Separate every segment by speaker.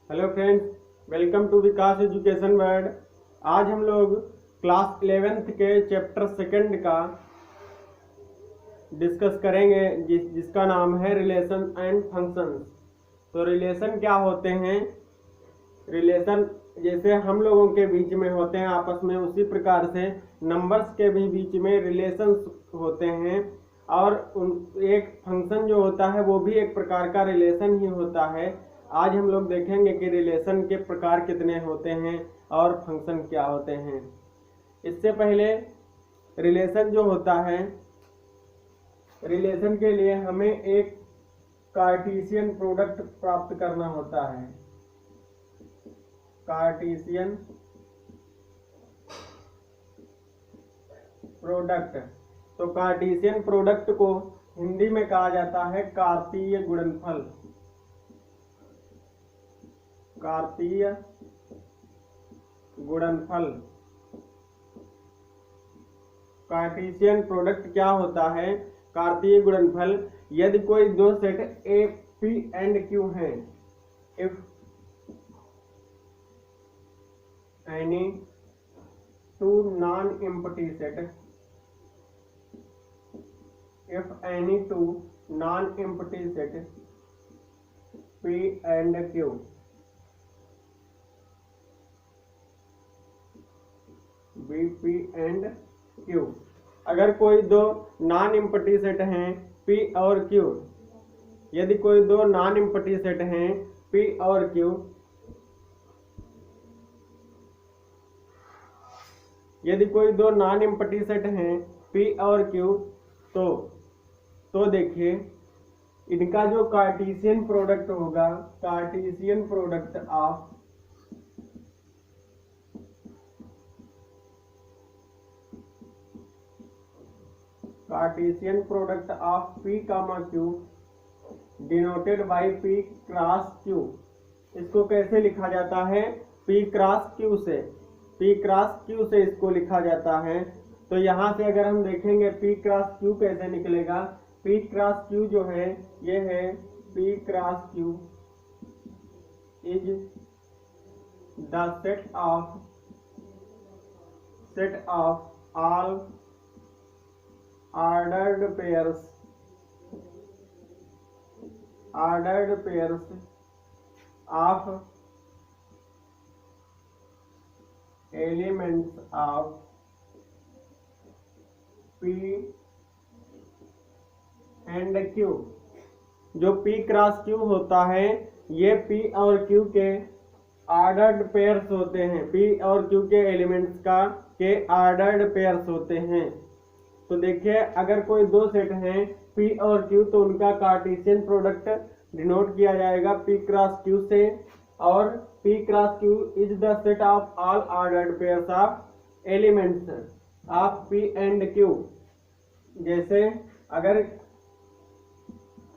Speaker 1: Hello friends, welcome to Vikas education world. आज हम लोग क्लास 11th के चैप्टर सेकंड का डिस्कस करेंगे जिसका नाम है रिलेशन एंड फंक्शंस। तो रिलेशन क्या होते हैं? रिलेशन जैसे हम लोगों के बीच में होते हैं आपस में, उसी प्रकार से नंबर्स के भी बीच में रिलेशंस होते हैं। और एक फंक्शन जो होता है वो भी एक प्रकार का रिलेशन ही होता है। आज हम लोग देखेंगे कि रिलेशन के प्रकार कितने होते हैं और फंक्शन क्या होते हैं। इससे पहले रिलेशन जो होता है, रिलेशन के लिए हमें एक कार्टेशियन प्रोडक्ट प्राप्त करना होता है। Cartesian product. तो कार्टेशियन प्रोडक्ट को हिंदी में कहा जाता है कार्तीय गुणनफल। कार्तीय गुणनफल। कार्टेशियन प्रोडक्ट क्या होता है? कार्तीय गुणनफल। यदि कोई दो set A P and Q हैं, if any two non empty set, if any two non-empty set P and Q, B, P and Q, अगर कोई दो नॉन एम्प्टी सेट हैं P और Q, यदि कोई दो नॉन एम्प्टी सेट हैं P और Q, यदि कोई दो नॉन एम्प्टी सेट हैं P और Q, तो देखिए इनका जो कार्टेशियन प्रोडक्ट होगा, Cartesian product of P comma Q denoted by P cross Q। इसको कैसे लिखा जाता है? P क्रॉस Q से। P क्रॉस Q से इसको लिखा जाता है। तो यहां से अगर हम देखेंगे P क्रॉस Q कैसे निकलेगा, P क्रॉस Q जो है ये है P cross Q is the set of all ordered pairs of elements of P and Q। जो P क्रॉस Q होता है ये P और Q के ऑर्डर्ड पेयर्स होते हैं। P और Q के एलिमेंट्स के ऑर्डर्ड पेयर्स होते हैं। तो देखिए अगर कोई दो सेट हैं P और Q तो उनका कार्टेशियन प्रोडक्ट डिनोट किया जाएगा P क्रॉस Q से। और P cross Q is the set of all ordered pairs of elements of P and Q। जैसे अगर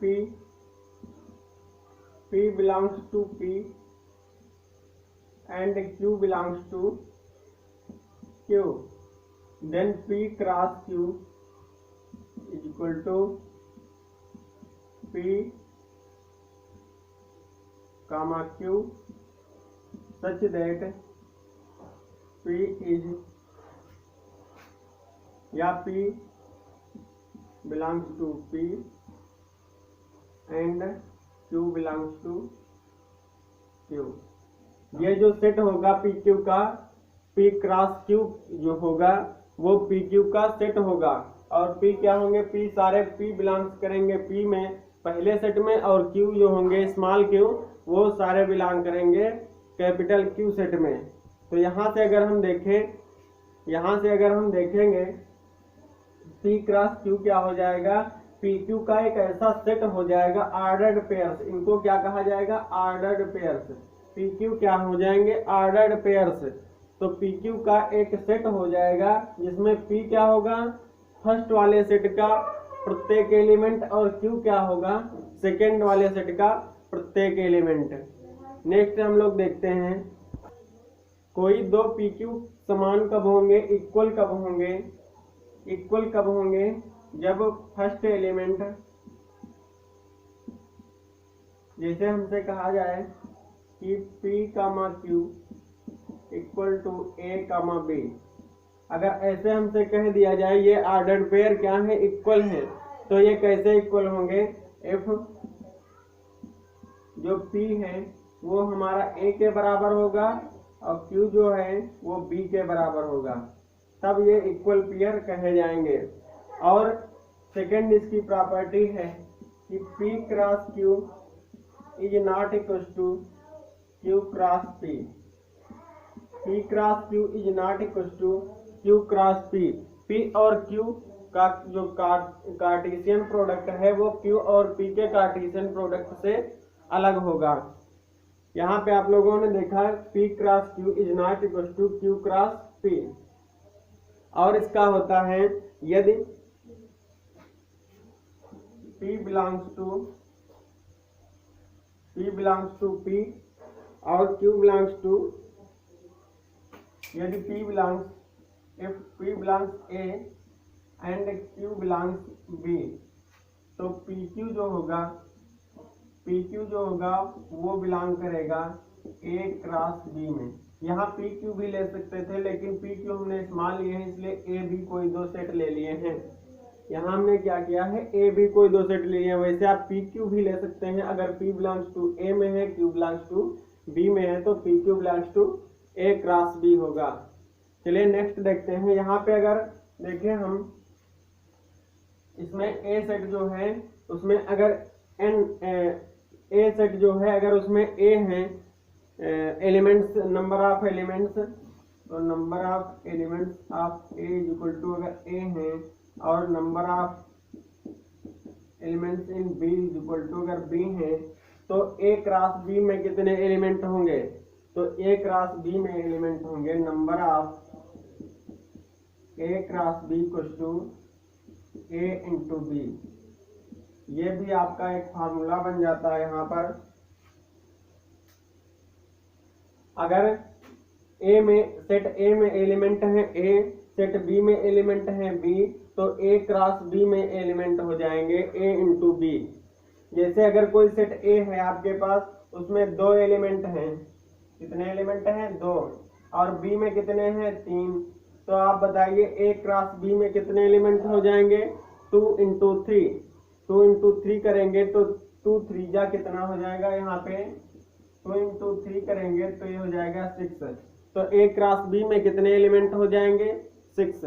Speaker 1: P belongs to P and Q belongs to Q, then P cross Q is equal to P comma Q such that P is या P belongs to P and Q belongs to Q। ये जो set होगा PQ का, P cross Q जो होगा वो PQ का set होगा। और P क्या होंगे? P सारे P बिलोंग्स करेंगे P में पहले सेट में, और Q जो होंगे स्मॉल Q वो सारे बिलोंग करेंगे कैपिटल Q सेट में। तो यहाँ से अगर हम देखेंगे P क्रॉस Q क्या हो जाएगा? PQ का एक ऐसा सेट हो जाएगा ऑर्डर्ड पेयर्स। इनको क्या कहा जाएगा? Ordered pairs. PQ क्या हो जाएंगे? Ordered pairs. तो PQ का एक सेट हो जाएगा जिसमें P क्या होगा? फर्स्ट वाले सेट का प्रत्येक एलिमेंट, और Q क्या होगा? सेकेंड वाले सेट का प्रत्येक एलिमेंट। नेक्स्ट हम लोग देखते हैं कोई दो PQ समान कब होंगे? इक्वल कब होंगे? इक्वल कब होंगे? जब फर्स्ट एलिमेंट, जैसे हमसे कहा जाए कि P comma Q equal to A comma B। अगर ऐसे हमसे कह दिया जाए ये ऑर्डर्ड पेयर क्या है, इक्वल है, तो ये कैसे इक्वल होंगे? F जो P है वो हमारा A के बराबर होगा और Q जो है वो B के बराबर होगा, तब ये इक्वल पेयर कहे जाएंगे। और सेकंड इसकी प्रॉपर्टी है कि P cross Q is not equal to Q cross P। P cross Q is not equal to Q cross P। P और Q का जो कार्टेशियन प्रोडक्ट है वो Q और P के कार्टेशियन प्रोडक्ट से अलग होगा। यहाँ पे आप लोगों ने देखा P cross Q is not equal to Q cross P। और इसका होता है यदि P बिलोंग्स टू P और Q बिलोंग्स टू, यदि if P belongs A and Q belongs B, तो PQ जो होगा वो बिलोंग करेगा A क्रॉस B में। यहाँ PQ भी ले सकते थे लेकिन PQ हमने स्मॉल लिए हैं इसलिए A भी कोई दो सेट ले लिए हैं। यहाँ हमने क्या किया है, A भी कोई दो सेट ले लिए हैं। वैसे आप PQ भी ले सकते हैं, अगर P बिलोंग्स टू A में है, Q बिलोंग्स टू B में है, तो PQ belongs to A cross B होगा। चलिए नेक्स्ट देखते हैं। यहाँ पे अगर देखें हम, इसमें A सेट जो है उसमें अगर A सेट जो है अगर उसमें A है एलिमेंट्स, नंबर ऑफ एलिमेंट्स, तो number of elements of A is equal to, अगर A है और number of elements in B is equal to अगर B है, तो A क्रॉस B में कितने एलिमेंट होंगे? तो A क्रॉस B में एलिमेंट होंगे number of A cross B equal to A into B। ये भी आपका एक फार्मूला बन जाता है। यहाँ पर अगर सेट A में एलिमेंट है A, सेट B में एलिमेंट है B, तो A क्रॉस B में एलिमेंट हो जाएंगे A इंटू B। जैसे अगर कोई सेट A है आपके पास, उसमें दो एलिमेंट हैं, कितने एलिमेंट हैं? दो, और B में कितने हैं? तीन, तो आप बताइए A क्रॉस B में कितने एलिमेंट हो जाएंगे? 2 इंटू 3। 2 इंटू 3 करेंगे तो 2 3 जा कितना हो जाएगा? यहाँ पे 2 इंटू 3 करेंगे तो ये हो जाएगा 6। तो A क्रॉस B में कितने एलिमेंट हो जाएंगे? 6।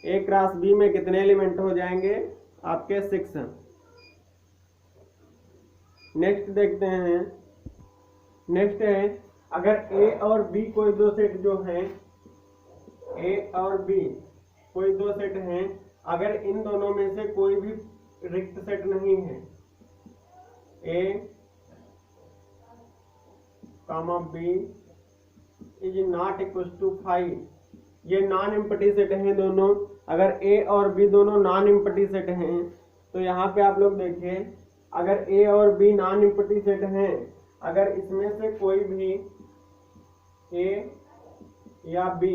Speaker 1: A क्रॉस B में कितने एलिमेंट हो जाएंगे? आपके 6। नेक्स्ट देखते हैं। नेक्स्ट है अगर A और B कोई दो सेट जो हैं, A और B कोई दो सेट हैं, अगर इन दोनों में से कोई भी रिक्त सेट नहीं है, A comma B is not equal to 5, ये नॉन एम्प्टी सेट हैं दोनों। अगर A और B दोनों नॉन एम्प्टी सेट हैं, तो यहाँ पे आप लोग देखिए, अगर A और B नॉन एम्प्टी सेट हैं, अगर इसमें से कोई भी A या B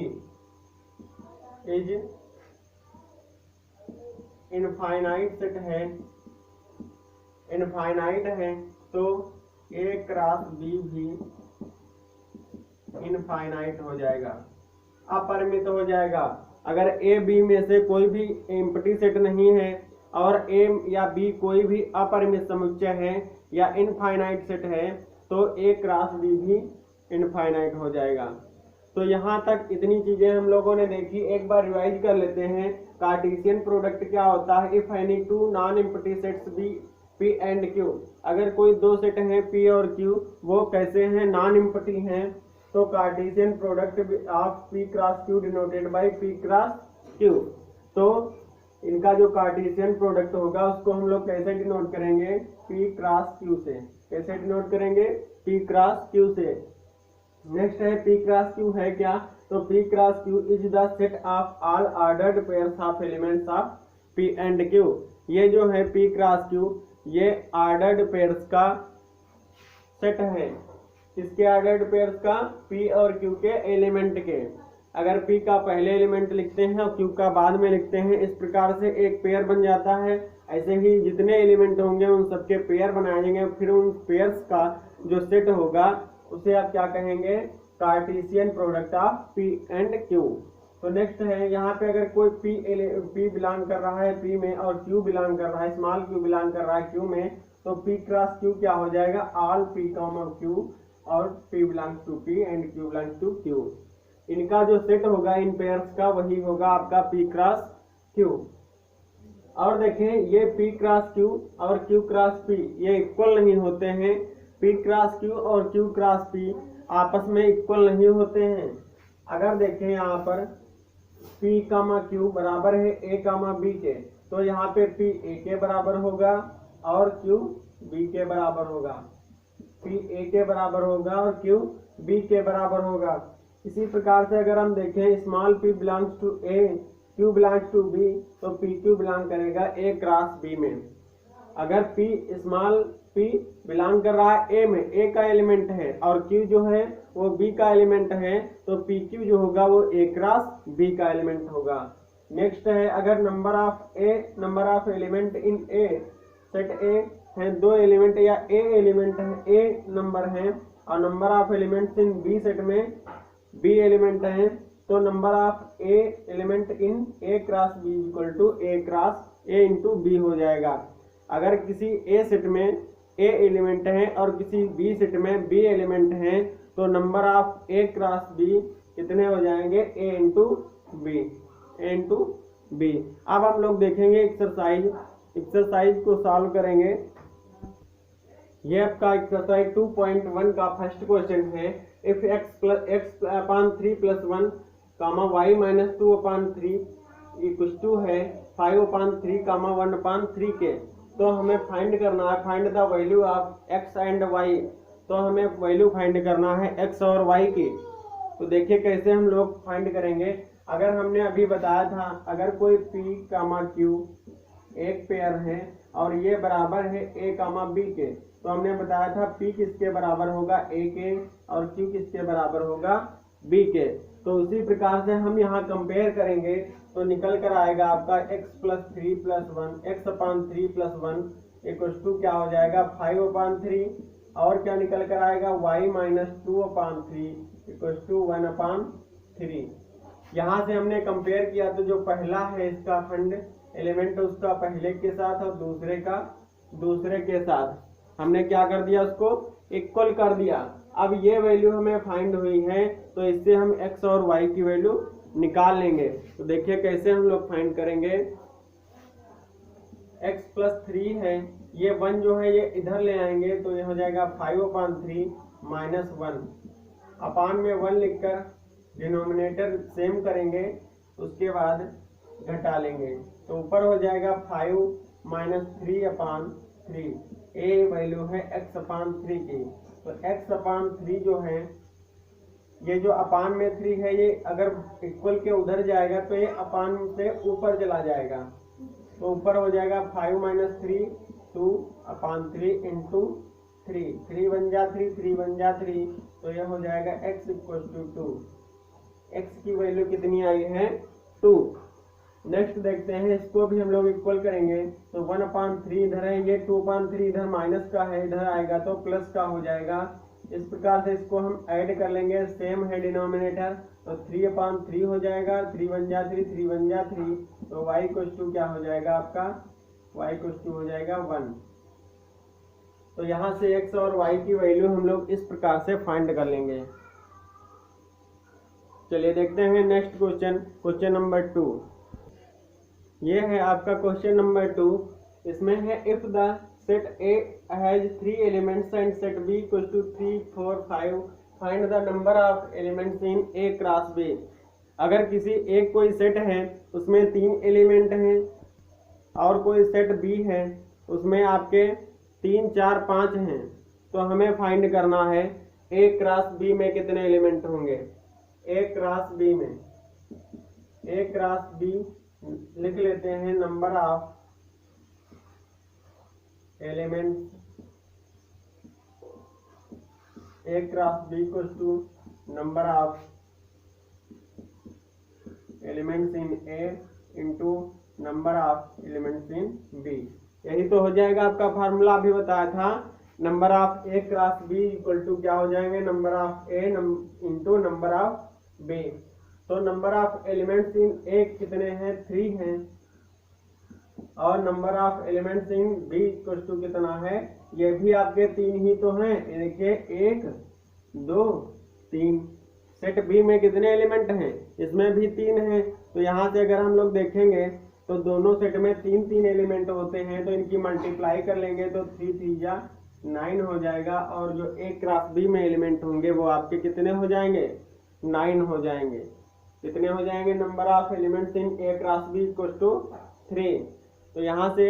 Speaker 1: इज इनफाइनाइट सेट है, इनफाइनाइट है, तो A क्रॉस B भी इनफाइनाइट हो जाएगा, अपरिमित हो जाएगा। अगर A B में से कोई भी एम्प्टी सेट नहीं है और A या B कोई भी अपरिमित समुच्चय है या इनफाइनाइट सेट है, तो A क्रॉस B भी इनफाइनाइट हो जाएगा। तो यहाँ तक इतनी चीजें हम लोगों ने देखी। एक बार रिवाइज कर लेते हैं। कार्टेशियन प्रोडक्ट क्या होता है? If any two non empty sets be P and Q, अगर कोई दो सेट हैं P और Q, वो कैसे हैं? नॉन एम्प्टी हैं, तो Cartesian product of P cross Q denoted by P cross Q। तो इनका जो कार्टेशियन प्रोडक्ट होगा उसको हम लोग कैसे डिनोट करेंगे? P क्रॉस Q से। कैसे डिनोट करेंगे? P क्रॉस Q से। नेक्स्ट है P क्रॉस Q है क्या? तो P cross Q is the set of all ordered pairs of elements of P and Q। ये जो है P क्रॉस Q, ये ऑर्डर्ड पेयर्स का सेट है। किसके ऑर्डर्ड पेयर्स का? P और Q के एलिमेंट के। अगर P का पहले एलिमेंट लिखते हैं और Q का बाद में लिखते हैं, इस प्रकार से एक पेयर बन जाता है। ऐसे ही जितने एलिमेंट होंगे उन सबके पेयर बनाए जाएंगे, फिर उन पेयर्स का जो सेट होगा उसे आप क्या कहेंगे, Cartesian product of P and Q. तो नेक्स्ट है यहाँ पे अगर कोई पी बिलोंग कर रहा है पी में और क्यू बिलोंग कर रहा है, स्मॉल क्यू बिलोंग कर रहा है क्यू में, तो पी क्रॉस क्यू क्या हो जाएगा, ऑल पी कॉमा क्यू और P belongs to P and Q belongs to Q. इनका जो सेट होगा इन पेयर्स का वही होगा आपका पी क्रॉस क्यू। और देखें ये पी क्रॉस क्यू और क्यू क्रॉस पी ये इक्वल नहीं होते हैं। पी क्रॉस क्यू और क्यू क्रॉस पी आपस में इक्वल नहीं होते हैं। अगर देखें यहाँ पर P कामा Q बराबर है A कामा B के, तो यहाँ पे P A के बराबर होगा और Q B के बराबर होगा। P A के बराबर होगा और Q B के बराबर होगा। इसी प्रकार से अगर हम देखें small p belongs to A, Q belongs to B, तो PQ बिलोंग करेगा A क्रॉस B में। अगर P स्मॉल p बिलोंग कर रहा है A में, A का एलिमेंट है, और Q जो है वो B का एलिमेंट है, तो PQ जो होगा वो A क्रॉस B का एलिमेंट होगा। नेक्स्ट है अगर number of element in A, set A है दो एलिमेंट या A एलिमेंट है, A नंबर है, और number of elements in B set में B एलिमेंट है, तो number of A element in A cross B equal to A cross A into B हो जाएगा। अगर किसी A सेट में A एलिमेंट है और किसी B सेट में B एलिमेंट है, तो number of A cross B कितने हो जाएंगे, A इंटू B। अब हम लोग देखेंगे एक्सरसाइज को सॉल्व करेंगे। ये आपका एक्सरसाइज 2.1 का फर्स्ट क्वेश्चन है। If x upon 3 plus 1 comma y minus 2 upon 3 equal to है 5 अपॉन 3 कामा 1 अपॉन 3 के, तो हमें फाइंड करना है, find the value of x and y। तो हमें वैल्यू फाइंड करना है x और y की। तो देखिए कैसे हम लोग फाइंड करेंगे। अगर हमने अभी बताया था अगर कोई p कामा q एक पेयर है और ये बराबर है a कामा b के, तो हमने बताया था p किसके बराबर होगा, a के, और q किसके बराबर होगा, b के। तो उसी प्रकार से हम यहाँ कंपेयर करेंगे तो निकल कर आएगा आपका x plus 3 plus 1, x upon 3 plus 1 equal to क्या हो जाएगा 5 अपॉन 3, और क्या निकल कर आएगा y minus 2 upon 3 equal to 1 upon 3। यहाँ से हमने कंपेयर किया तो जो पहला है इसका फंड एलिमेंट उसका पहले के साथ और दूसरे का दूसरे के साथ हमने क्या कर दिया, उसको इक्वल कर दिया। अब ये वैल्यू हमें फाइंड हुई है, तो इससे हम x और y की वैल्यू निकाल लेंगे। तो देखिए कैसे हम लोग फाइंड करेंगे। x प्लस 3 है, ये 1 जो है ये इधर ले आएंगे, तो ये हो जाएगा 5 अपॉन 3 माइनस 1 अपान में 1 लिखकर डिनोमिनेटर सेम करेंगे, उसके बाद घटा लेंगे, तो ऊपर हो जाएगा 5 माइनस 3 अपॉन 3। ए वैल्यू है x अपान 3 की, तो x अपान 3 जो है ये जो अपान में 3 है ये अगर इक्वल के उधर जाएगा तो ये अपान से ऊपर चला जाएगा, तो ऊपर हो जाएगा 5 माइनस 3 2 अपान 3 इंटू 3, 3 बन जा 3, 3 बन जा 3, तो ये हो जाएगा x इक्वल टू 2। x की वैल्यू कितनी आई है 2। नेक्स्ट देखते हैं, इसको भी हम लोग इक्वल करेंगे, तो 1 अपान 3 इधर है, ये 2 अपान 3 इधर माइनस का है, इधर आएगा तो प्लस का हो जाएगा। इस प्रकार से इसको हम ऐड कर लेंगे, सेम है डिनोमिनेटर, तो 3 अपान 3 हो जाएगा, 3 बन जा 3, 3 बन जा 3, तो y इक्वल टू क्या हो जाएगा आपका, y इक्वल टू हो जाएगा 1। तो यहाँ से x और y की वैल्यू हम लोग इस प्रकार से फाइंड कर लेंगे। चलिए देखते हैं नेक्स्ट क्वेश्चन, क्वेश्चन नंबर 2। ये है आपका क्वेश्चन नंबर 2। इसमें है if the set A has 3 elements and set B equal to 3 4 5 find the number of elements in A cross B। अगर किसी एक कोई सेट है उसमें 3 एलिमेंट हैं और कोई सेट B है उसमें आपके 3 4 5 हैं, तो हमें फाइंड करना है A क्रॉस B में कितने एलिमेंट होंगे। A क्रॉस B में, A क्रॉस B लिख लेते हैं number of elements A cross B equal to number of elements in A into number of elements in B। यही तो हो जाएगा आपका फार्मूला, अभी बताया था number of A cross B equal to क्या हो जाएंगे, number of A into number of B. तो number of elements in A कितने हैं, 3 हैं, और number of elements in B equal to कितना है, ये भी आपके 3 ही तो हैं। देखिए 1 2 3। सेट बी में कितने एलिमेंट हैं, इसमें भी 3 हैं। तो यहाँ से अगर हम लोग देखेंगे तो दोनों सेट में 3 एलिमेंट होते हैं, तो इनकी मल्टीप्लाई कर लेंगे तो 3 3 जा 9 हो जाएगा। और जो ए क्रॉस बी में एलिमेंट होंगे वो आपके कितने हो जाएंगे, 9 हो जाएंगे। कितने हो जाएंगे, number of elements in A cross B equal to 3। तो यहाँ से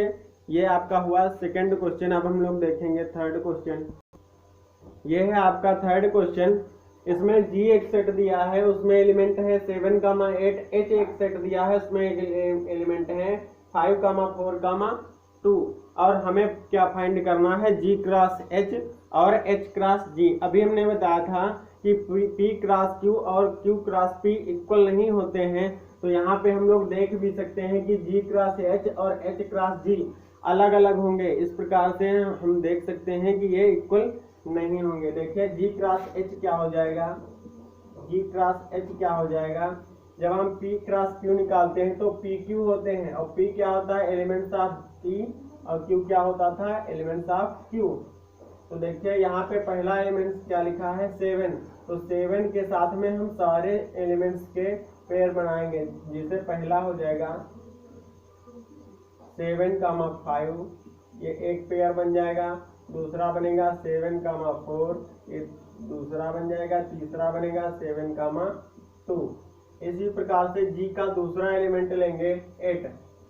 Speaker 1: ये आपका हुआ सेकंड क्वेश्चन। अब हम लोग देखेंगे थर्ड क्वेश्चन। ये है आपका थर्ड क्वेश्चन। इसमें जी एक सेट दिया है, उसमें एलिमेंट है 7, 8। एच एक सेट दिया है, उसमें एलिमेंट है 5, 4, 2। और हमें क्या फाइंड करना है, जी क्रॉस एच और एच क्रॉस जी। अभी हमने बताया था कि पी क्रॉस क्यू और क्यू क्रॉस पी इक्वल नहीं होते हैं। तो यहाँ पे हम लोग देख भी सकते हैं कि जी क्रॉस एच और एच क्रॉस जी अलग अलग होंगे। इस प्रकार से हम देख सकते हैं कि ये इक्वल नहीं होंगे। देखिए जी क्रॉस एच क्या हो जाएगा, जी क्रॉस एच क्या हो जाएगा, जब हम पी क्रॉस क्यू निकालते हैं तो पी क्यू होते हैं, और पी क्या होता है, एलिमेंट्स ऑफ पी, और क्यू क्या होता था, एलिमेंट्स ऑफ क्यू। तो देखिए यहाँ पे पहला एलिमेंट्स क्या लिखा है, 7। तो 7 के साथ में हम सारे एलिमेंट्स के पेयर बनाएंगे, जिसे पहला हो जाएगा 7, 5, ये एक पेयर बन जाएगा। दूसरा बनेगा 7, 4, ये दूसरा बन जाएगा। तीसरा बनेगा 7, 2। इसी प्रकार से जी का दूसरा एलिमेंट लेंगे 8,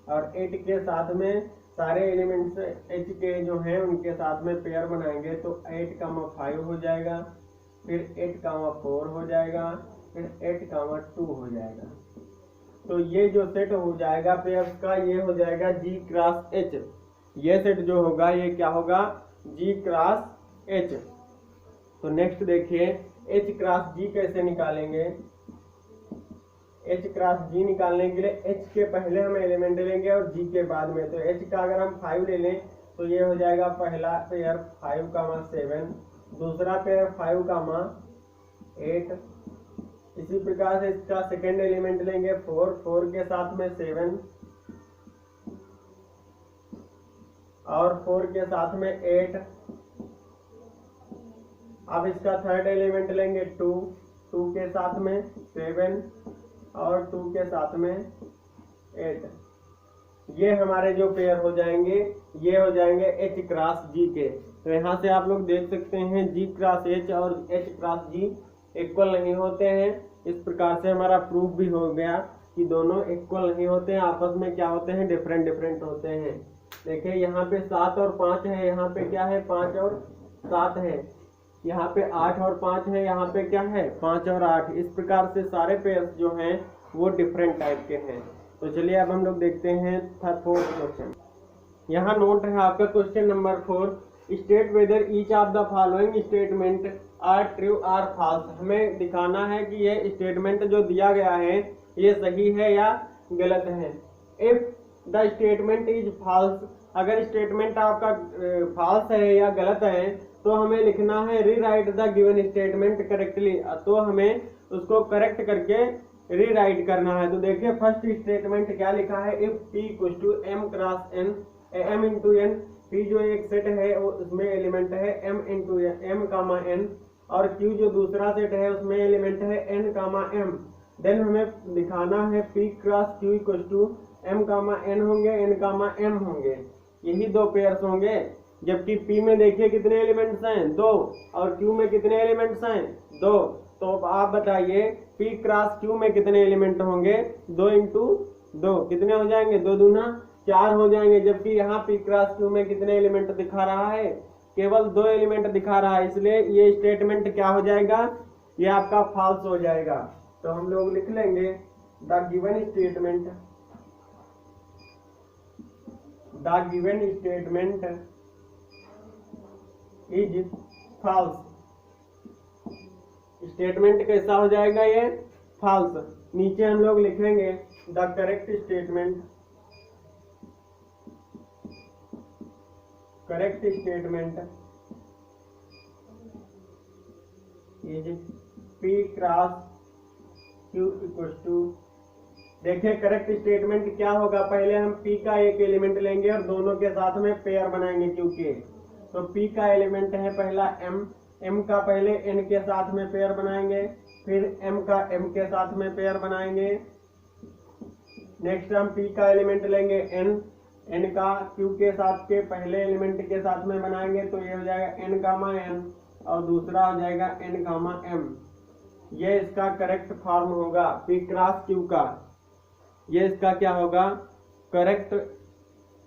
Speaker 1: और 8 के साथ में सारे एलिमेंट्स एच के जो हैं उनके साथ में पेयर बनाएंगे। तो 8, 5 हो जाएगा, फिर 8, 4 हो जाएगा, फिर 8, 2 हो जाएगा। तो ये जो सेट हो जाएगा पेयर्स का, ये हो जाएगा जी क्रॉस एच। ये सेट जो होगा ये क्या होगा, जी क्रॉस एच। तो नेक्स्ट देखिए एच क्रॉस जी कैसे निकालेंगे। एच क्रॉस जी निकालने के लिए एच के पहले हम एलिमेंट लेंगे और जी के बाद में। तो एच का अगर हम 5 ले लें तो ये हो जाएगा पहला पेयर 5, 7, दूसरा पेयर 5, 8। इसी प्रकार से इसका सेकेंड एलिमेंट लेंगे 4 के साथ में 7, और 4 के साथ में 8। अब इसका थर्ड एलिमेंट लेंगे 2 के साथ में 7, और 2 के साथ में 8। ये हमारे जो पेयर हो जाएंगे ये हो जाएंगे एच क्रॉस जी के। तो यहाँ से आप लोग देख सकते हैं जी क्रॉस एच और एच क्रॉस जी इक्वल नहीं होते हैं। इस प्रकार से हमारा प्रूफ भी हो गया कि दोनों इक्वल नहीं होते हैं, आपस में क्या होते हैं, डिफरेंट होते हैं। देखिए यहाँ पे 7 और 5 है, यहाँ पे क्या है 5 और 7 है, यहाँ पे 8 और 5 है, यहाँ पे क्या है 5 और 8। इस प्रकार से सारे पेयर्स जो हैं वो डिफरेंट टाइप के हैं। तो चलिए अब हम लोग देखते हैं फोर्थ क्वेश्चन। यहाँ नोट है आपका question number 4, state whether each of the following statement are true or false. हमें दिखाना है कि ये स्टेटमेंट जो दिया गया है ये सही है या गलत है। If the statement is false, अगर स्टेटमेंट आपका फॉल्स है या गलत है तो हमें लिखना है rewrite the given statement correctly. तो हमें उसको करेक्ट करके रीराइट करना है। तो देखिए फर्स्ट स्टेटमेंट क्या लिखा है, if p equal to m cross n, m into n। p जो एक सेट है उसमें एलिमेंट है m into m comma n, और q जो दूसरा सेट है उसमें एलिमेंट है n कामा m। देन हमें दिखाना है p cross q equal to m comma n होंगे, n कामा m होंगे, यही दो पेयर्स होंगे। जबकि p में देखिए कितने एलिमेंट्स हैं 2, और q में कितने एलिमेंट्स हैं 2। तो आप बताइए p क्रॉस q में कितने एलिमेंट होंगे, 2 इंटू 2 कितने हो जाएंगे, 2 दूना 4 हो जाएंगे। जबकि यहाँ p क्रॉस q में कितने एलिमेंट दिखा रहा है, केवल 2 एलिमेंट दिखा रहा है, इसलिए ये स्टेटमेंट क्या हो जाएगा, ये आपका फॉल्स हो जाएगा। तो हम लोग लिख लेंगे the given statement is false. Statement कैसा हो जाएगा, ये फॉल्स। नीचे हम लोग लिखेंगे the correct is P cross Q equal to, देखिए करेक्ट स्टेटमेंट क्या होगा, पहले हम p का एक एलिमेंट लेंगे और दोनों के साथ में पेयर बनाएंगे क्योंकि, तो p का एलिमेंट है पहला m का पहले n के साथ में पेयर बनाएंगे, फिर m का m के साथ में पेयर बनाएंगे। नेक्स्ट हम p का एलिमेंट लेंगे n का q के साथ के पहले एलिमेंट के साथ में बनाएंगे, तो ये हो जाएगा n गामा n और दूसरा हो जाएगा n गामा m। ये इसका करेक्ट फॉर्म होगा p क्रॉस q का, ये इसका क्या होगा, करेक्ट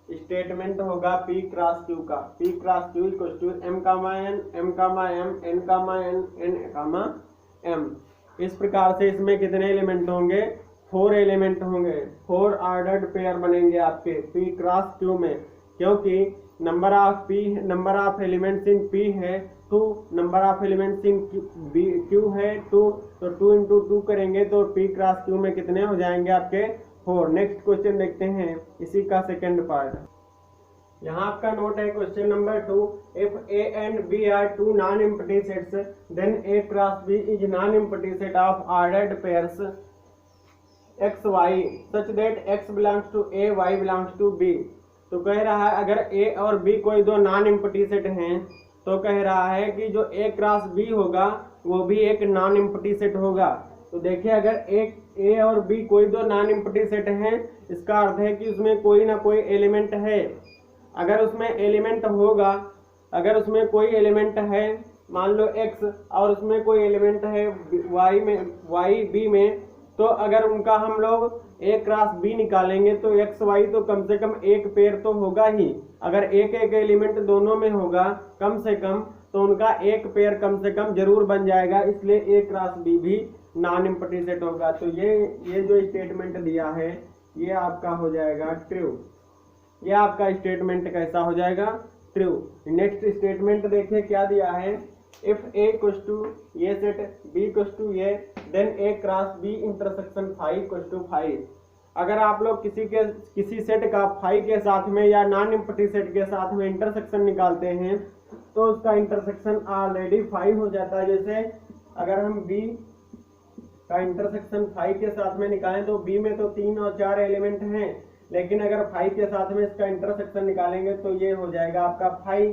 Speaker 1: स्टेटमेंट होगा p क्रॉस q का। p cross q equal to m comma n m comma m n comma n n comma m। इस प्रकार से इसमें कितने एलिमेंट होंगे, 4 एलिमेंट होंगे, 4 ऑर्डर्ड पेयर बनेंगे आपके p क्रॉस q में, क्योंकि number of elements in p है 2, number of elements in q है 2, तो 2 इंटू 2 करेंगे तो p क्रॉस q में कितने हो जाएंगे आपके 4। नेक्स्ट क्वेश्चन देखते हैं इसी का सेकंड पार्ट। यहाँ आपका नोट है question number 2, if a and b are two non-empty sets then a cross b is non-empty set of ordered pairs x y such that x belongs to a y belongs to b। तो कह रहा है अगर a और b कोई दो non empty set हैं तो कह रहा है कि जो a क्रॉस b होगा वो भी एक नॉन एम्प्टी सेट होगा। तो देखिए अगर एक a और b कोई दो नॉन एम्प्टी सेट हैं, इसका अर्थ है कि उसमें कोई ना कोई एलिमेंट है। अगर उसमें एलिमेंट होगा, अगर उसमें कोई एलिमेंट है मान लो x और उसमें कोई एलिमेंट है y b में, तो अगर उनका हम लोग a क्रॉस b निकालेंगे तो x y तो कम से कम एक पेयर तो होगा ही। अगर एक एक एलिमेंट दोनों में होगा कम से कम, तो उनका एक पेयर कम से कम जरूर बन जाएगा, इसलिए a क्रॉस b भी नॉन एम्प्टी सेट होगा। तो ये जो स्टेटमेंट दिया है ये आपका हो जाएगा ट्रू। ये आपका स्टेटमेंट कैसा हो जाएगा, ट्रू। नेक्स्ट स्टेटमेंट देखिए क्या दिया है, इफ a इक्वल्स टू ये सेट b इक्वल्स टू ये then a cross b intersection phi equals to phi. अगर आप लोग किसी सेट का फाई के साथ में या नॉन एम्प्टी सेट के साथ में इंटरसेक्शन निकालते हैं तो उसका इंटरसेक्शन ऑलरेडी फाई हो जाता है। जैसे अगर हम b का इंटरसेक्शन फाई के साथ में निकालें तो b में तो 3 और 4 एलिमेंट हैं, लेकिन अगर फाई के साथ में इसका इंटरसेक्शन निकालेंगे तो ये हो जाएगा आपका फाई।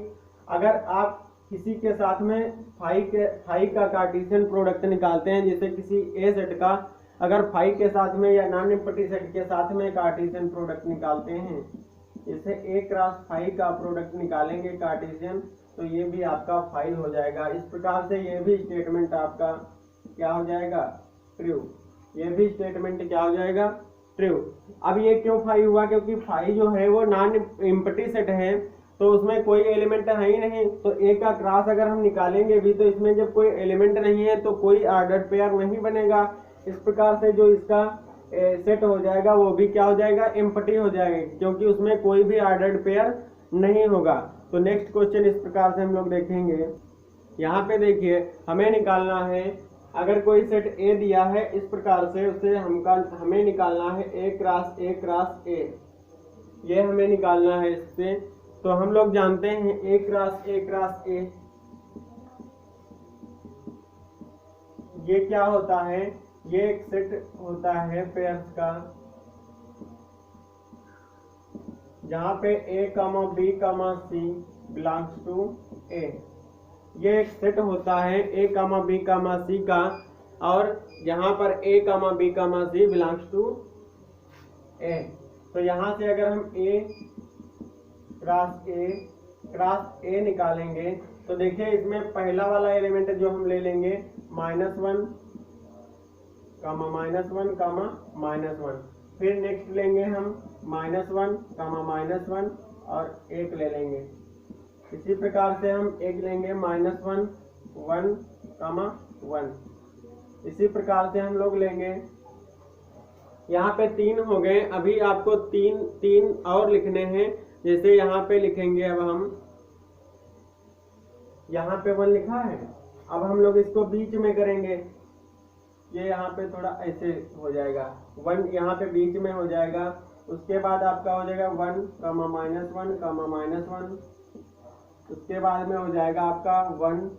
Speaker 1: अगर आप किसी के साथ में फाई का कार्टेशियन प्रोडक्ट निकालते हैं, जैसे किसी ए सेट का अगर फाई के साथ में या नॉन एम्प्टी सेट के साथ में कार्टेशियन प्रोडक्ट निकालते हैं, जैसे ए क्रॉस फाई का प्रोडक्ट निकालेंगे कार्टेशियन, तो ये भी आपका फाई हो जाएगा। इस प्रकार से ये भी स्टेटमेंट आपका क्या हो जाएगा, ट्रू। ये भी स्टेटमेंट क्या हो जाएगा, ट्रू। अब ये क्यों फाई हुआ, क्योंकि फाई जो है वो नॉन एम्प्टी सेट है तो उसमें कोई एलिमेंट है ही नहीं, तो ए का क्रॉस अगर हम निकालेंगे भी तो इसमें जब कोई एलिमेंट नहीं है तो कोई ऑर्डर्ड पेयर नहीं बनेगा। इस प्रकार से जो इसका सेट हो जाएगा वो भी क्या हो जाएगा, एम्प्टी हो जाएगा, क्योंकि उसमें कोई भी ऑर्डर्ड पेयर नहीं होगा। तो नेक्स्ट क्वेश्चन इस प्रकार से हम लोग देखेंगे। यहाँ पे देखिए हमें निकालना है, अगर कोई सेट ए दिया है इस प्रकार से उसे हमें निकालना है ए क्रॉस ए, ये हमें निकालना है इससे। तो हम लोग जानते हैं ए क्रॉस ए ये क्या होता है, ये एक सेट होता है पेयर्स का जहां पे a, b, c belongs to a। ये एक सेट होता है a, b, c का, और यहाँ पर a, b, c belongs to a। तो यहाँ से अगर हम a क्रॉस ए निकालेंगे तो देखिए इसमें पहला वाला एलिमेंट जो हम ले लेंगे -1, -1, फिर नेक्स्ट लेंगे हम -1, -1 और 1 ले लेंगे। इसी प्रकार से हम एक लेंगे -1, 1, 1। इसी प्रकार से हम लोग लेंगे, यहाँ पे 3 हो गए। अभी आपको तीन और लिखने हैं, जैसे यहाँ पे लिखेंगे, अब हम यहाँ पे 1 लिखा है, अब हम लोग इसको बीच में करेंगे, ये यहाँ पे थोड़ा ऐसे हो जाएगा, 1 यहाँ पे बीच में हो जाएगा। उसके बाद आपका हो जाएगा 1, -1, उसके बाद में हो जाएगा आपका 1,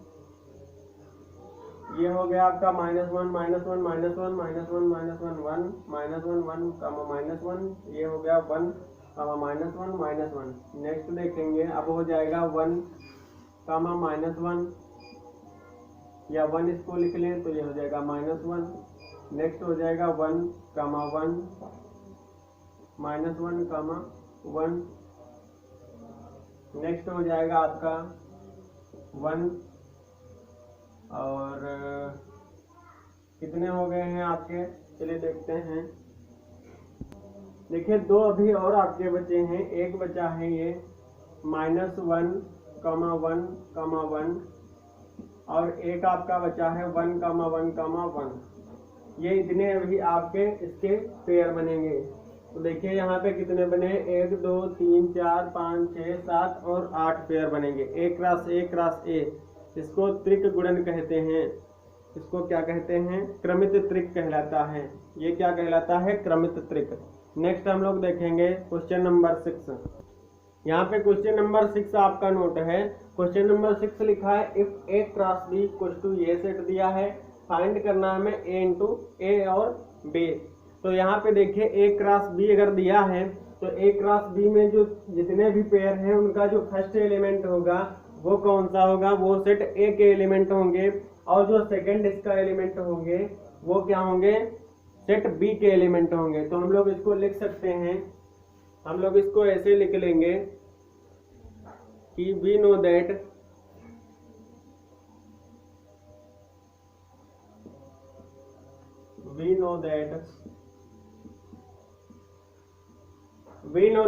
Speaker 1: ये हो गया आपका -1 -1 -1 -1 -1 -1 1 -1 1 कमा -1, ये हो गया 1 कमा -1 -1। नेक्स्ट देखेंगे, अब हो जाएगा 1 कमा -1 या 1 इसको लिख लें तो ये हो जाएगा -1। नेक्स्ट हो जाएगा 1 कमा 1 -1 कमा 1। नेक्स्ट हो जाएगा आपका 1 और कितने हो गए हैं आपके, चलिए देखते हैं। देखिए 2 अभी और आपके बचे हैं, एक बचा है ये -1 कमा 1 कमा 1 और एक आपका बचा है 1 कमा 1 कमा 1। ये इतने अभी आपके इसके पेयर बनेंगे। तो देखिए यहाँ पे कितने बने, 1 2 3 4 5 6 7 और 8 पेयर बनेंगे। A cross A cross A, इसको त्रिक गुणन कहते हैं। इसको क्या कहते हैं, क्रमित त्रिक कहलाता है। ये क्या कहलाता है, क्रमित त्रिक। नेक्स्ट हम लोग देखेंगे क्वेश्चन नंबर 6। यहाँ पे क्वेश्चन नंबर 6 आपका नोट है। क्वेश्चन नंबर 6 लिखा है if A cross B equal to ये सेट दिया है, फाइंड करना है हमें A इंटू A और B। तो यहाँ पे देखिए A क्रॉस B अगर दिया है तो A क्रॉस B में जो जितने भी पेयर हैं उनका जो फर्स्ट एलिमेंट होगा वो कौन सा होगा, वो सेट A के एलिमेंट होंगे और जो सेकंड इसका एलिमेंट होंगे वो क्या होंगे, सेट B के एलिमेंट होंगे। तो हम लोग इसको लिख सकते हैं, हम लोग इसको ऐसे लिख लेंगे कि we know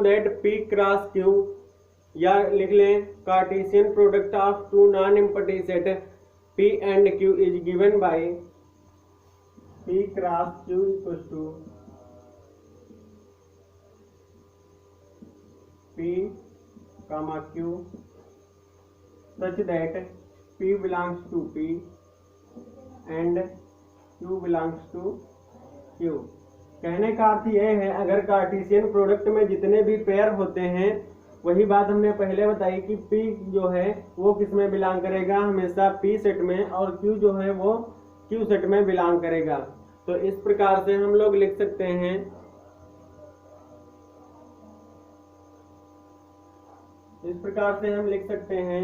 Speaker 1: that P cross Q, या लिख लें Cartesian product of two non empty set P and Q is given by P cross Q equal to P comma Q such that P belongs to P and Q belongs to Q। कहने का अर्थ यह है, अगर Cartesian product में जितने भी pair होते हैं, वही बात हमने पहले बताई कि P जो है वो किस में बिलोंग करेगा, हमेशा P सेट में, और Q जो है वो Q सेट में बिलोंग करेगा। तो इस प्रकार से हम लोग लिख सकते हैं, इस प्रकार से हम लिख सकते हैं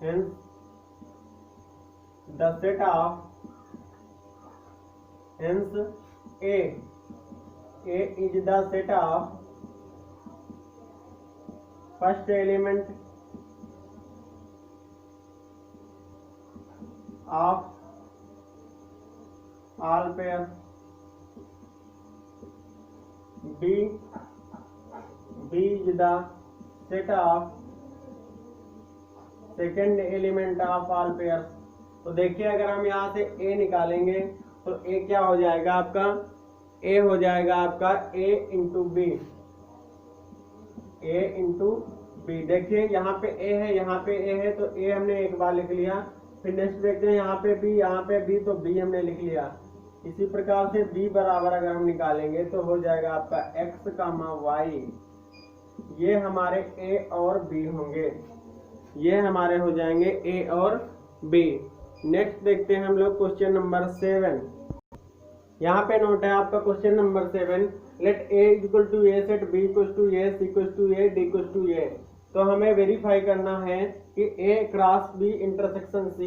Speaker 1: hence the set of hence A is the set of first element of all pairs, B is the set of second element of all pairs। तो देखिए अगर हम यहाँ से A निकालेंगे तो A क्या हो जाएगा आपका, A हो जाएगा आपका A into B, A into B। देखिए यहाँ पे A है, यहाँ पे A है, तो A हमने एक बार लिख लिया। फिर नेक्स्ट देखते हैं यहाँ पे B, यहाँ पे B, तो B हमने लिख लिया। इसी प्रकार से B बराबर अगर हम निकालेंगे तो हो जाएगा आपका X कामा Y, ये हमारे A और B होंगे, ये हमारे हो जाएंगे A और B। नेक्स्ट देखते हैं हम लोग क्वेश्चन नंबर 7। यहाँ पे नोट है आपका question number 7, let A equal to A set B equal to A C equal to A D equal to A। तो हमें वेरीफाई करना है कि A cross B intersection C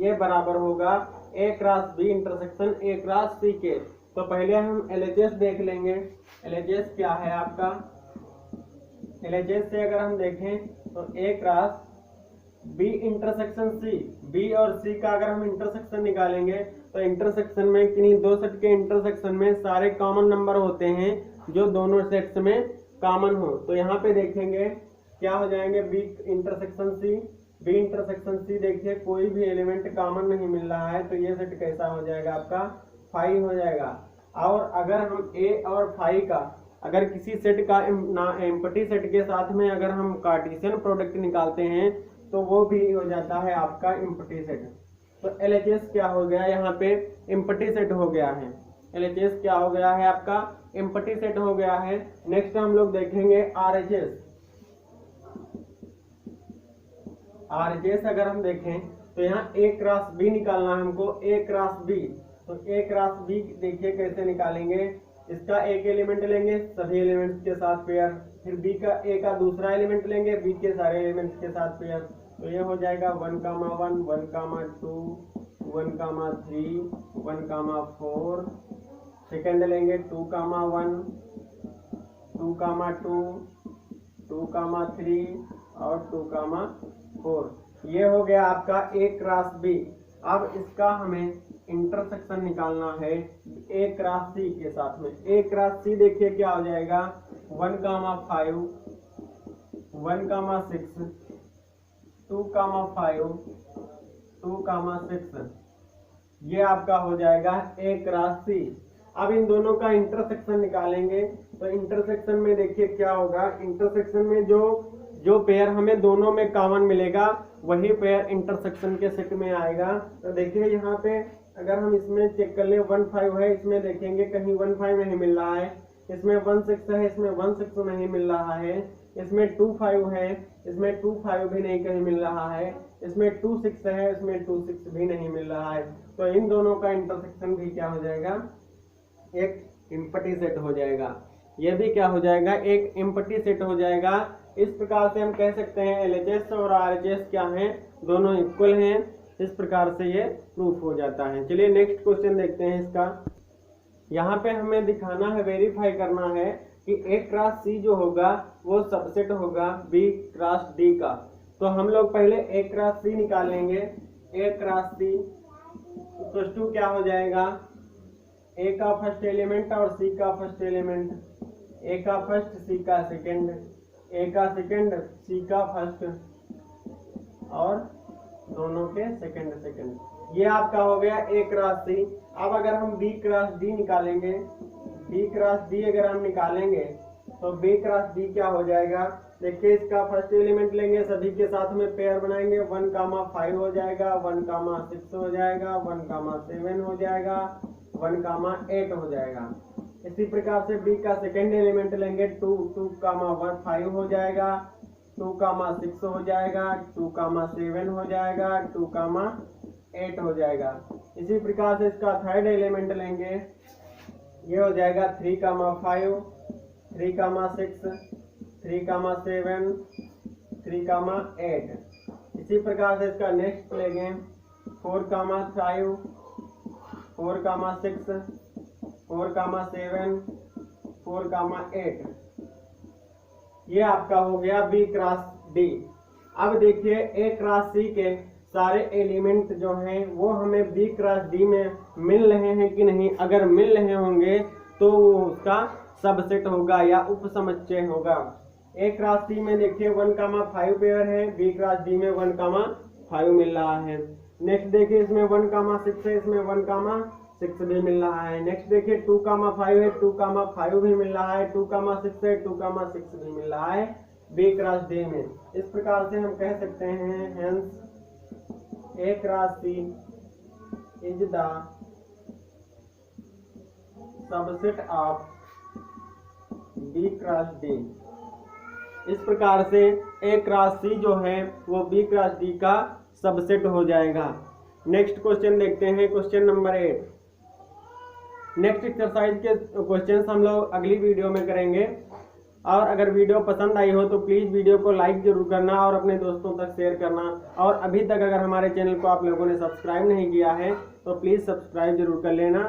Speaker 1: ये बराबर होगा A cross B intersection A cross C के। तो पहले हम LHS देख लेंगे। LHS क्या है आपका, LHS से अगर हम देखें तो A cross B intersection C, B और C का अगर हम इंटरसेक्शन निकालेंगे तो इंटरसेक्शन में किन्हीं दो सेट के इंटरसेक्शन में सारे कॉमन नंबर होते हैं जो दोनों सेट्स में कॉमन हो। तो यहाँ पे देखेंगे क्या हो जाएंगे, B intersection C, B intersection C, देखिए कोई भी एलिमेंट कॉमन नहीं मिल रहा है, तो ये सेट कैसा हो जाएगा आपका, 5 हो जाएगा। और अगर हम A और 5 का अगर किसी सेट का एम्प्टी सेट के साथ में अगर हम कार्टेशियन प्रोडक्ट निकालते हैं तो वो भी हो जाता है आपका एम्प्टी सेट। तो LHS क्या हो गया, यहाँ पे एम्प्टी सेट हो गया है। LHS क्या हो गया है आपका, एम्प्टी सेट हो गया है। नेक्स्ट हम लोग देखेंगे RHS। RHS अगर हम देखें तो यहाँ ए क्रॉस बी निकालना है हमको, ए क्रॉस बी। तो ए क्रॉस बी देखिए कैसे निकालेंगे, इसका एक एलिमेंट लेंगे सभी एलिमेंट्स के साथ पेयर, फिर बी का ए का दूसरा एलिमेंट लेंगे बी के सारे एलिमेंट्स के साथ पेयर। तो ये हो जाएगा 1, 1, 1, 2, 1, 3, 1, 4। सेकेंड लेंगे 2, 1, 2, 2, 2, 3 और 2, 4। ये हो गया आपका ए क्रॉस बी। अब इसका हमें इंटरसेक्शन निकालना है ए क्रॉस सी के साथ में। ए क्रॉस सी देखिए क्या हो जाएगा, 1, 5, 1, 6, 2, 5, 2, 6। ये आपका हो जाएगा ए क्रॉस सी। अब इन दोनों का इंटरसेक्शन निकालेंगे। तो इंटरसेक्शन में देखिए क्या होगा, इंटरसेक्शन में जो पेयर हमें दोनों में कॉमन मिलेगा वही पेयर इंटरसेक्शन के सेट में आएगा। तो देखिए यहाँ पे अगर हम इसमें चेक कर ले 1, 5 है, इसमें देखेंगे कहीं 1, 5 नहीं मिल रहा है, इसमें 1, 6 है, इसमें 1, 6 नहीं मिल रहा है, इसमें 2, 5 है, इसमें 2, 5 भी नहीं कहीं मिल रहा है, इसमें 2, 6 है, इसमें 2, 6 भी नहीं मिल रहा है। तो इन दोनों का इंटरसेक्शन भी क्या हो जाएगा, एक एम्प्टी सेट हो जाएगा। ये भी क्या हो जाएगा, एक एम्प्टी सेट हो जाएगा। इस प्रकार से हम कह सकते हैं LHS और RHS क्या हैं, दोनों इक्वल हैं। इस प्रकार से ये प्रूफ हो जाता है। चलिए नेक्स्ट क्वेश्चन देखते हैं इसका। यहाँ पे हमें दिखाना है, वेरीफाई करना है कि ए क्रॉस सी जो होगा वो सबसेट होगा बी क्रॉस डी का। तो हम लोग पहले ए क्रॉस सी निकालेंगे। ए क्रॉस सी इक्वल टू क्या हो जाएगा, ए का फर्स्ट एलिमेंट और सी का फर्स्ट एलिमेंट, ए का फर्स्ट सी का सेकंड, ए का सेकंड सी का फर्स्ट और दोनों के सेकंड। ये आपका हो गया ए क्रॉस सी। अब अगर हम बी क्रॉस डी निकालेंगे, बी क्रॉस डी अगर हम निकालेंगे तो बी क्रॉस डी क्या हो जाएगा, देखिए इसका फर्स्ट एलिमेंट लेंगे सभी के साथ में पेयर बनाएंगे, 1, 5 हो जाएगा, 1, 6 हो जाएगा, 1, 7 हो जाएगा, 1, 8 हो जाएगा। इसी प्रकार से बी का सेकेंड एलिमेंट लेंगे, 2, 5 हो जाएगा, 2, 6 हो जाएगा, 2, 7 हो जाएगा, 2, 8 हो जाएगा। इसी प्रकार से इसका थर्ड एलिमेंट लेंगे, ये हो जाएगा 3, 5, 3, 6, 3, 7, 3, 8। इसी प्रकार से इसका नेक्स्ट लेंगे 4, 5, 4, 6, 4, 7, 4, 8। ये आपका हो गया बी क्रॉस डी। अब देखिए ए क्रॉस सी के सारे एलिमेंट जो हैं वो हमें बी क्रॉस डी में मिल रहे हैं कि नहीं। अगर मिल रहे होंगे तो उसका सबसेट होगा या उपसमुच्चय होगा। ए क्रॉस सी में देखिए 1, 5 पेयर है, बी क्रॉस डी में 1, 5 मिल रहा है। नेक्स्ट देखिए इसमें 1, 6 है, इसमें 1, 6 भी मिल रहा है। नेक्स्ट देखिए 2, 5 है, 2, 5 भी मिल रहा है, 2, 6 है, 2, 6 भी मिल रहा है बी क्रॉस डी में। इस प्रकार से हम कह सकते हैं hence A cross C is the subset of B cross D. इस प्रकार से ए क्रॉस सी जो है वो बी क्रॉस डी का सबसेट हो जाएगा। नेक्स्ट क्वेश्चन देखते हैं, क्वेश्चन नंबर 8। नेक्स्ट एक्सरसाइज के क्वेश्चंस हम लोग अगली वीडियो में करेंगे। और अगर वीडियो पसंद आई हो तो प्लीज़ वीडियो को लाइक जरूर करना और अपने दोस्तों तक शेयर करना। और अभी तक अगर हमारे चैनल को आप लोगों ने सब्सक्राइब नहीं किया है तो प्लीज़ सब्सक्राइब जरूर कर लेना।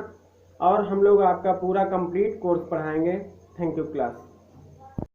Speaker 1: और हम लोग आपका पूरा कंप्लीट कोर्स पढ़ाएंगे। Thank you class.